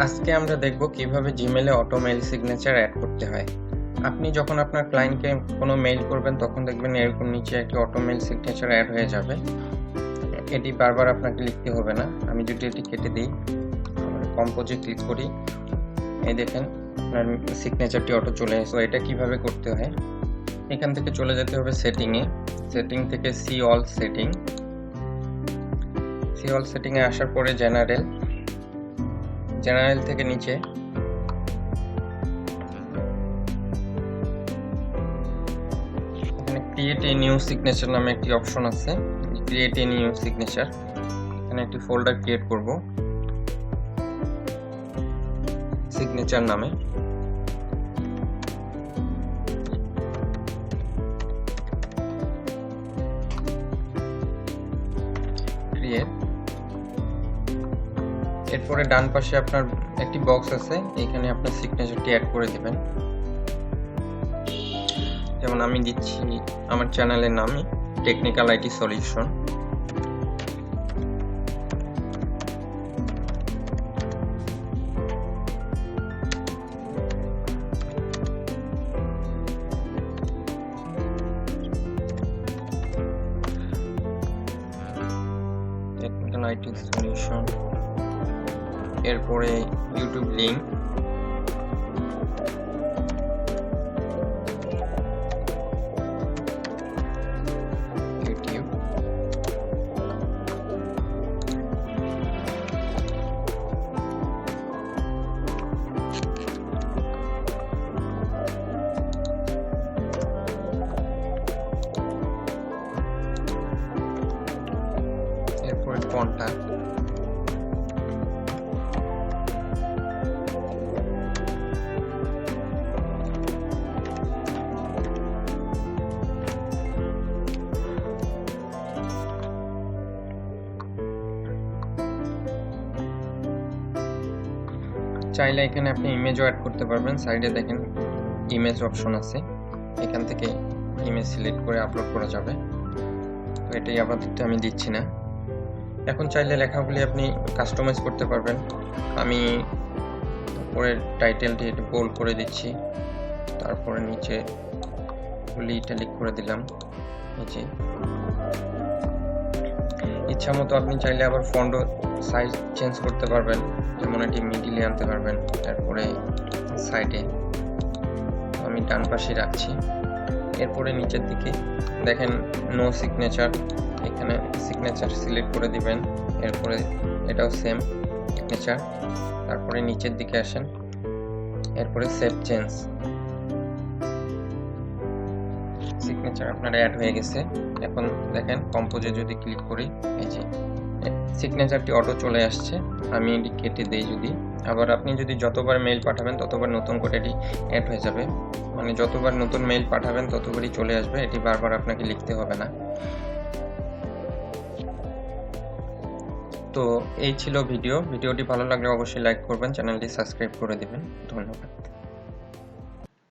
আজকে আমরা দেখব কিভাবে জিমেলে অটো মেইল সিগনেচার অ্যাড করতে হয়। আপনি যখন আপনার ক্লায়েন্টকে কোনো মেইল করবেন তখন দেখবেন এরকম নিচে একটি অটো মেইল সিগনেচার অ্যাড হয়ে যাবে। এটি বারবার আপনাকে লিখতে হবে না। আমি যদি এটি কেটে দিই, কম্পোজে ক্লিক করি, এই দেখেন আপনার সিগনেচারটি অটো চলে আসে। এটা কিভাবে করতে হয়, এখান থেকে চলে যেতে হবে সেটিংয়ে। সেটিং থেকে সি অল সেটিংয়ে আসার পরে জেনারেল থেকে নিচে এখানে ক্রিয়েট এ নিউ সিগনেচার নামে একটি অপশন আছে। ক্রিয়েট এ নিউ সিগনেচার, এখানে একটি ফোল্ডার ক্রিয়েট করব সিগনেচার নামে। ক্রিয়েট, এরপরে ডান পাশে আপনার একটি বক্স আছে, এখানে আপনার সিগনেচারটি অ্যাড করে দিবেন। যেমন আমি দিচ্ছি আমার চ্যানেলের নামে technical IT solution. Technical IT solution, এরপরে ইউটিউব লিংক, এরপরে কন্টাক্ট, চাইলে এখানে আপনি ইমেজও অ্যাড করতে পারবেন। সাইডে দেখেন ইমেজ অপশন আছে, এখান থেকে ইমেজ সিলেক্ট করে আপলোড করা যাবে। তো এটাই আপাতত আমি দিচ্ছি না। এখন চাইলে লেখাগুলি আপনি কাস্টমাইজ করতে পারবেন। আমি উপরের টাইটেলটি একটু বোল্ড করে দিচ্ছি, তারপরে নিচে গুলি ইটালিক করে দিলাম। নিচে ইচ্ছা মতো আপনি চাইলে আবার ফন্ট সাইজ চেঞ্জ করতে পারবেন, যেমন এটি মিডিলে আনতে পারবেন। তারপরে সাইডে আমি ডান পাশে রাখছি। এরপরে নিচের দিকে দেখেন নো সিগনেচার, এখানে সিগনেচার সিলেক্ট করে দিবেন। এরপরে এটাও সেম সিগনেচার, তারপরে নিচের দিকে আসেন, এরপরে সেভ চেঞ্জ। সিগনেচার আপনার অ্যাড হয়ে গেছে। এখন দেখেন কম্পোজে যদি ক্লিক করি, এই যে সিগনেচারটি অটো চলে আসছে। আমি এটি কেটে দেই যদি, আবার আপনি যদি যতবার মেইল পাঠাবেন ততবার নতুন করে এটি অ্যাড হয়ে যাবে। মানে যতবার নতুন মেইল পাঠাবেন ততবারই চলে আসবে, এটি বারবার আপনাকে লিখতে হবে না। তো এই ছিল ভিডিওটি ভালো লাগলে অবশ্যই লাইক করবেন, চ্যানেলটি সাবস্ক্রাইব করে দিবেন। ধন্যবাদ।